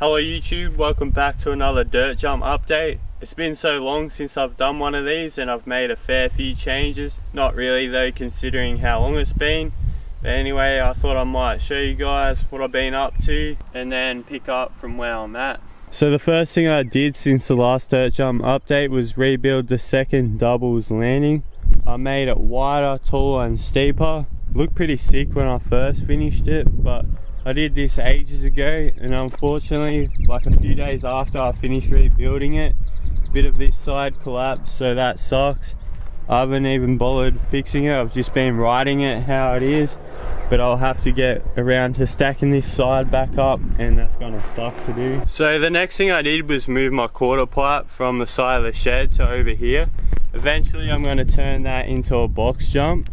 Hello YouTube, welcome back to another dirt jump update. It's been so long since I've done one of these and I've made a fair few changes. Not really though, considering how long it's been. But anyway, I thought I might show you guys what I've been up to and then pick up from where I'm at. So the first thing I did since the last dirt jump update was rebuild the second doubles landing. I made it wider, taller and steeper. Looked pretty sick when I first finished it, but I did this ages ago and unfortunately, like a few days after I finished rebuilding it, a bit of this side collapsed, so that sucks. I haven't even bothered fixing it, I've just been riding it how it is, but I'll have to get around to stacking this side back up and that's gonna suck to do. So the next thing I did was move my quarter pipe from the side of the shed to over here. Eventually I'm gonna turn that into a box jump,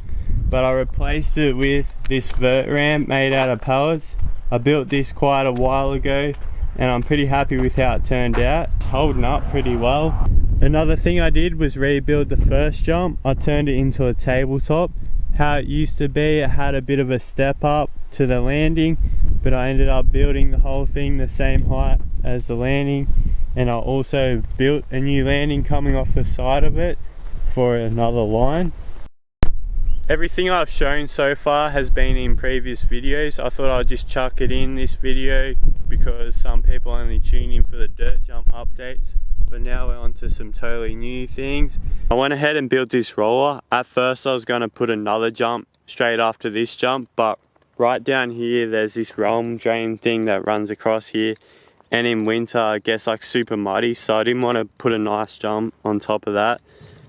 but I replaced it with this vert ramp made out of pallets. I built this quite a while ago and I'm pretty happy with how it turned out. It's holding up pretty well. Another thing I did was rebuild the first jump. I turned it into a tabletop. How it used to be, it had a bit of a step up to the landing, but I ended up building the whole thing the same height as the landing, and I also built a new landing coming off the side of it for another line. Everything I've shown so far has been in previous videos. I thought I'd just chuck it in this video because some people only tune in for the dirt jump updates. But now we're on to some totally new things. I went ahead and built this roller. At first I was going to put another jump straight after this jump, but right down here there's this realm drain thing that runs across here, and in winter it gets like super muddy, so I didn't want to put a nice jump on top of that.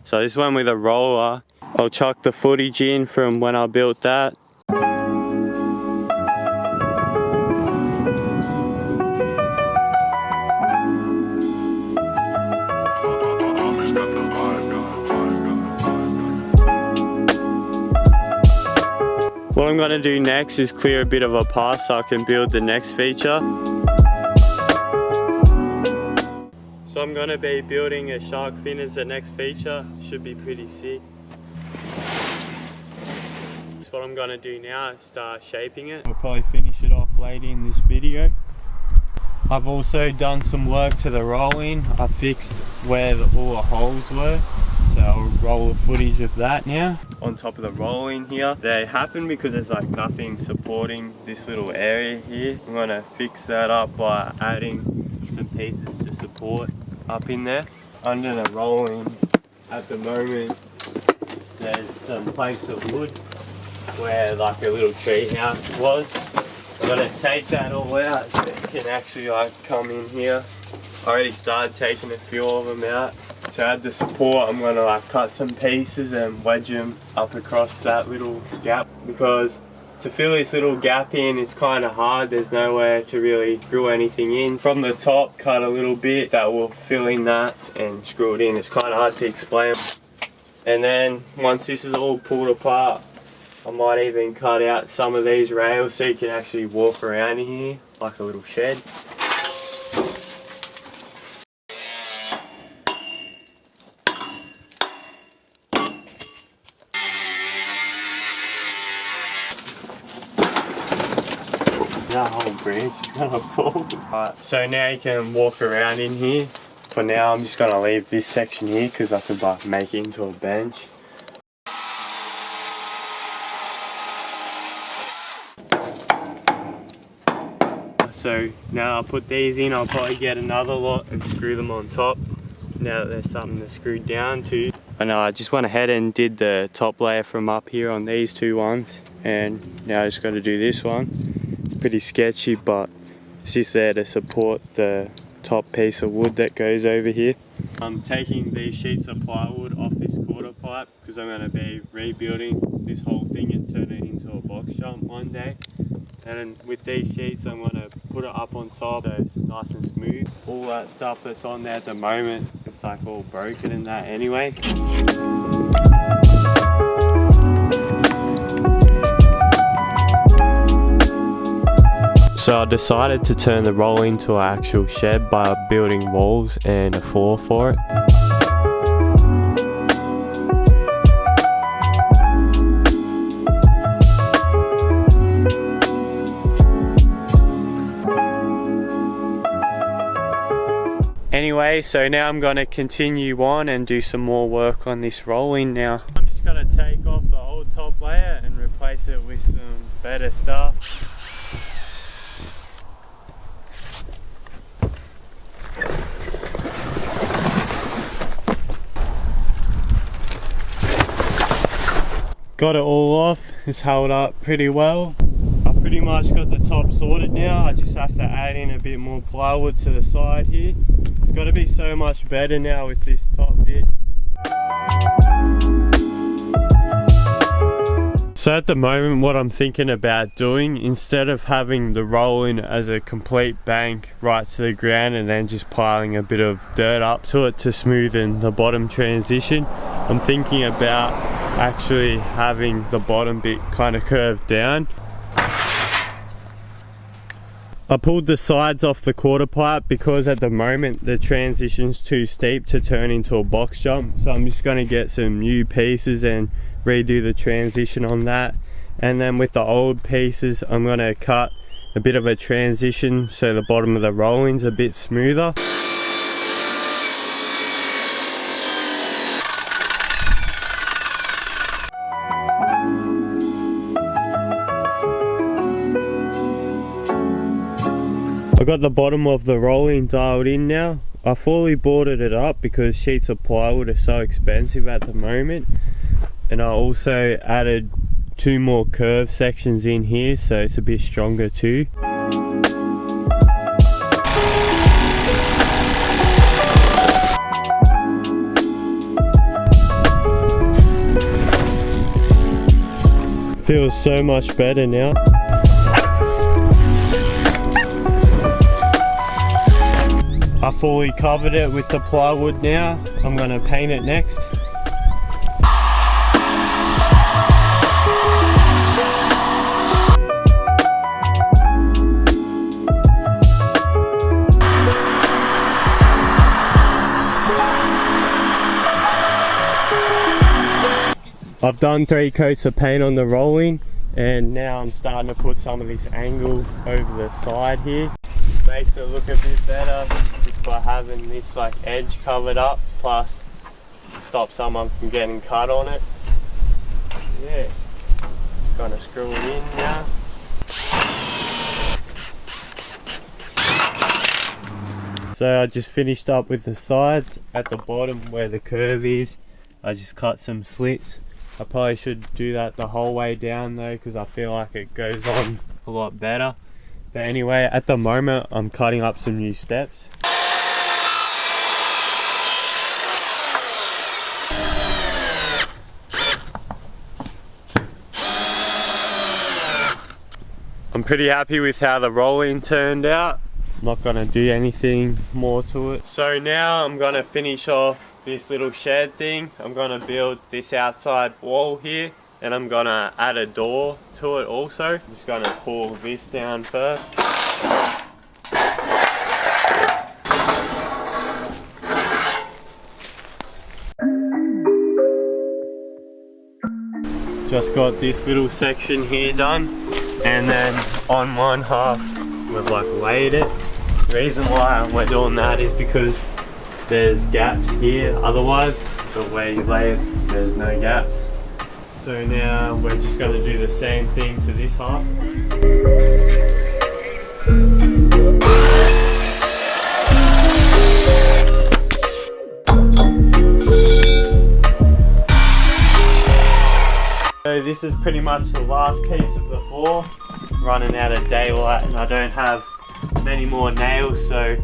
So I just went with a roller. I'll chuck the footage in from when I built that. What I'm going to do next is clear a bit of a path so I can build the next feature. So I'm going to be building a shark fin as the next feature. Should be pretty sick. What I'm going to do now is start shaping it. We'll probably finish it off later in this video. I've also done some work to the rolling. I fixed where all the holes were, so I'll roll the footage of that now. On top of the rolling here, they happen because there's like nothing supporting this little area here. I'm going to fix that up by adding some pieces to support up in there. Under the rolling at the moment there's some planks of wood where like a little tree house was. I'm gonna take that all out so it can actually like come in here. I already started taking a few of them out. To add the support, I'm gonna like cut some pieces and wedge them up across that little gap, because to fill this little gap in it's kind of hard. There's nowhere to really screw anything in. From the top, cut a little bit that will fill in that and screw it in. It's kind of hard to explain. And then once this is all pulled apart, I might even cut out some of these rails so you can actually walk around in here like a little shed. That whole branch is gonna fall. Right, so now you can walk around in here. For now I'm just gonna leave this section here because I could like make it into a bench. So now I'll put these in, I'll probably get another lot and screw them on top now that there's something to screw down to. And I just went ahead and did the top layer from up here on these two ones, and now I just got to do this one. It's pretty sketchy, but it's just there to support the top piece of wood that goes over here. I'm taking these sheets of plywood off this quarter pipe because I'm going to be rebuilding this whole thing and turn it into a box jump one day. And with these sheets I'm going to put it up on top so it's nice and smooth. All that stuff that's on there at the moment, it's like all broken and that anyway. So I decided to turn the roll into an actual shed by building walls and a floor for it. Anyway, so now I'm going to continue on and do some more work on this rolling now. I'm just going to take off the old top layer and replace it with some better stuff. Got it all off, it's held up pretty well. I pretty much got the top sorted now. I just have to add in a bit more plywood to the side here. It's got to be so much better now with this top bit. So at the moment what I'm thinking about doing, instead of having the rolling as a complete bank right to the ground and then just piling a bit of dirt up to it to smoothen the bottom transition, I'm thinking about actually having the bottom bit kind of curved down. I pulled the sides off the quarter pipe because at the moment the transition's too steep to turn into a box jump, so I'm just going to get some new pieces and redo the transition on that. And then with the old pieces I'm going to cut a bit of a transition so the bottom of the rolling's a bit smoother. I got the bottom of the rolling dialed in now. I fully boarded it up because sheets of plywood are so expensive at the moment, and I also added 2 more curved sections in here so it's a bit stronger too. Feels so much better now. I fully covered it with the plywood now. I'm going to paint it next. I've done 3 coats of paint on the rolling, and now I'm starting to put some of this angle over the side here. Makes it look a bit better just by having this like edge covered up, plus stop someone from getting cut on it. Yeah, just gonna screw it in now. So I just finished up with the sides. At the bottom where the curve is, I just cut some slits. I probably should do that the whole way down though, because I feel like it goes on a lot better. But anyway, at the moment I'm cutting up some new steps. I'm pretty happy with how the rolling turned out. I'm not going to do anything more to it. So now I'm going to finish off this little shed thing. I'm going to build this outside wall here, and I'm going to add a door to it also. I'm just going to pull this down first. Just got this little section here done, and then on one half we've like laid it. The reason why we're doing that is because there's gaps here, otherwise the way you lay it there's no gaps. So now we're just going to do the same thing to this half. So this is pretty much the last piece of the floor. Running out of daylight and I don't have many more nails, so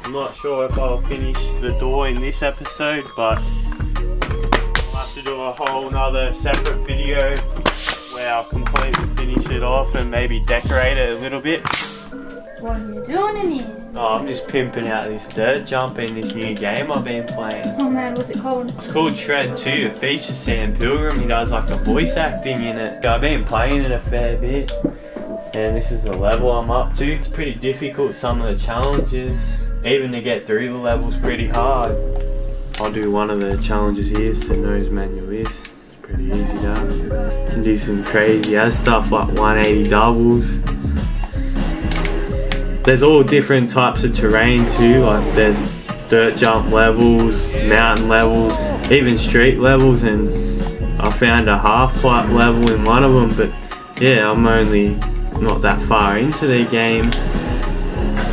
I'm not sure if I'll finish the door in this episode, but I'll have to do a whole nother separate video where I'll completely finish it off and maybe decorate it a little bit. What are you doing in here? Oh, I'm just pimping out this dirt jump in this new game I've been playing. Oh man, what's it called? It's called Shred 2. It features Sam Pilgrim. He does like the voice acting in it. I've been playing it a fair bit, and this is the level I'm up to. It's pretty difficult, some of the challenges. Even to get through the level's pretty hard. I'll do one of the challenges here is to nose manual this. It's pretty easy that. You can do some crazy ass stuff like 180 doubles. There's all different types of terrain too, like there's dirt jump levels, mountain levels, even street levels, and I found a half pipe level in one of them. But yeah, I'm only not that far into the game.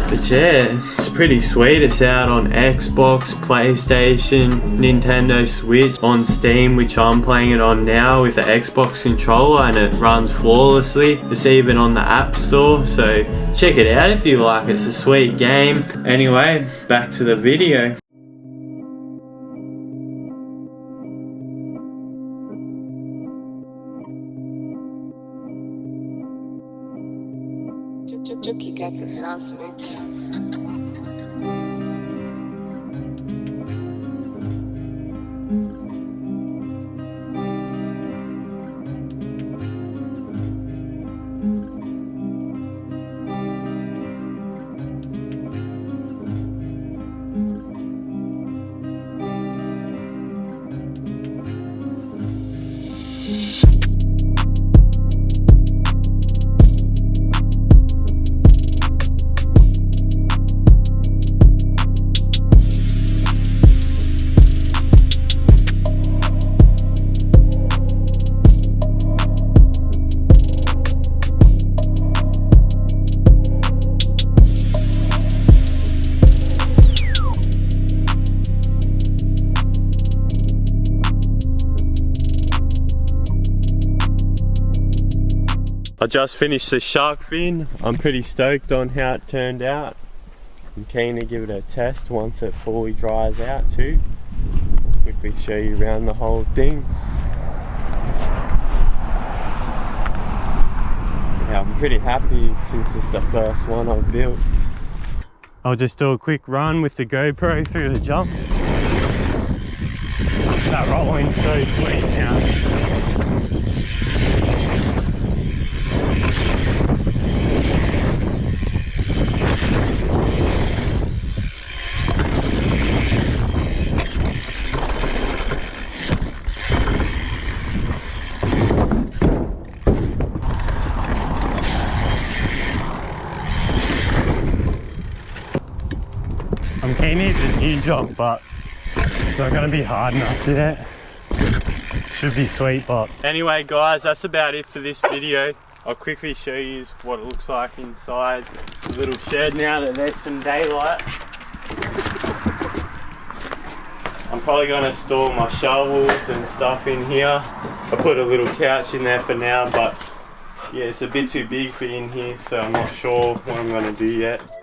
But yeah, it's pretty sweet. It's out on Xbox, PlayStation, Nintendo Switch, on Steam, which I'm playing it on now with the Xbox controller, and it runs flawlessly. It's even on the App Store, so check it out if you like. It's a sweet game. Anyway, back to the video. Chuki got the sauce, bitch. I just finished the shark fin. I'm pretty stoked on how it turned out. I'm keen to give it a test once it fully dries out too. Quickly show you around the whole thing. Yeah, I'm pretty happy since it's the first one I've built. I'll just do a quick run with the GoPro through the jumps. That rolling's so sweet now. I'm keen to hit the new jump, but it's not going to be hard enough yet. Should be sweet, but... Anyway guys, that's about it for this video. I'll quickly show you what it looks like inside the little shed now that there's some daylight. I'm probably going to store my shovels and stuff in here. I put a little couch in there for now, but yeah, it's a bit too big for in here, so I'm not sure what I'm going to do yet.